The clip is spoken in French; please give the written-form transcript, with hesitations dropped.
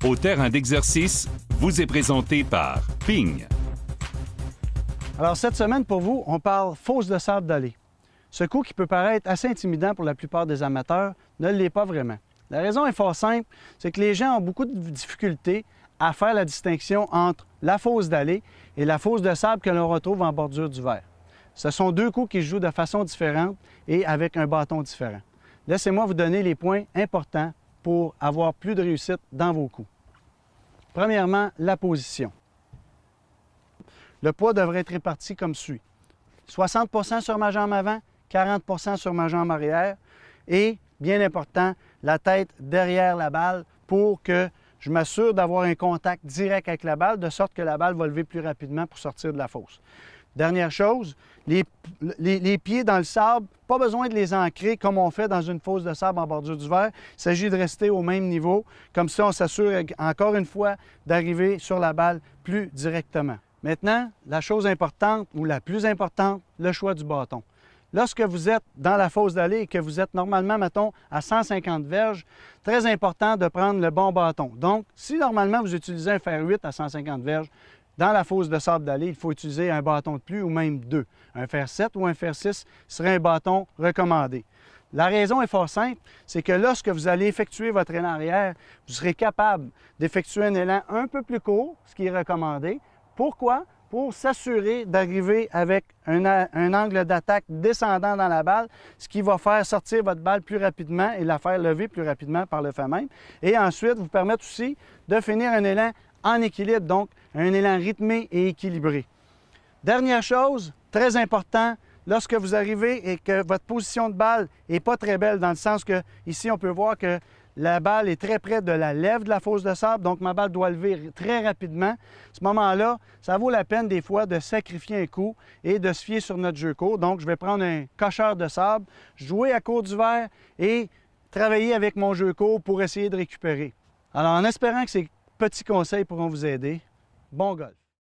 au terrain d'exercice vous est présenté par Ping. Alors cette semaine pour vous, on parle fosse de sable d'allée. Ce coup qui peut paraître assez intimidant pour la plupart des amateurs ne l'est pas vraiment. La raison est fort simple, c'est que les gens ont beaucoup de difficultés à faire la distinction entre la fosse d'allée et la fosse de sable que l'on retrouve en bordure du verre. Ce sont deux coups qui se jouent de façon différente et avec un bâton différent. Laissez-moi vous donner les points importants pour avoir plus de réussite dans vos coups. Premièrement, la position. Le poids devrait être réparti comme suit. 60 % sur ma jambe avant, 40 % sur ma jambe arrière et, bien important, la tête derrière la balle pour que je m'assure d'avoir un contact direct avec la balle, de sorte que la balle va lever plus rapidement pour sortir de la fosse. Dernière chose, les pieds dans le sable, pas besoin de les ancrer comme on fait dans une fosse de sable en bordure du verre. Il s'agit de rester au même niveau. Comme ça, on s'assure encore une fois d'arriver sur la balle plus directement. Maintenant, la chose importante ou la plus importante, le choix du bâton. Lorsque vous êtes dans la fosse d'allée et que vous êtes normalement, mettons, à 150 verges, très important de prendre le bon bâton. Donc, si normalement vous utilisez un fer 8 à 150 verges, dans la fosse de sable d'allée, il faut utiliser un bâton de plus ou même deux. Un fer 7 ou un fer 6 serait un bâton recommandé. La raison est fort simple, c'est que lorsque vous allez effectuer votre élan arrière, vous serez capable d'effectuer un élan un peu plus court, ce qui est recommandé. Pourquoi? Pour s'assurer d'arriver avec un angle d'attaque descendant dans la balle, ce qui va faire sortir votre balle plus rapidement et la faire lever plus rapidement par le fait même. Et ensuite, vous permettre aussi de finir un élan en équilibre, donc un élan rythmé et équilibré. Dernière chose, très important, lorsque vous arrivez et que votre position de balle n'est pas très belle, dans le sens que ici on peut voir que la balle est très près de la lèvre de la fosse de sable, donc ma balle doit lever très rapidement. À ce moment-là, ça vaut la peine des fois de sacrifier un coup et de se fier sur notre jeu court. Donc, je vais prendre un cocheur de sable, jouer à court du verre et travailler avec mon jeu court pour essayer de récupérer. Alors, en espérant que ces petits conseils pourront vous aider, bon golf!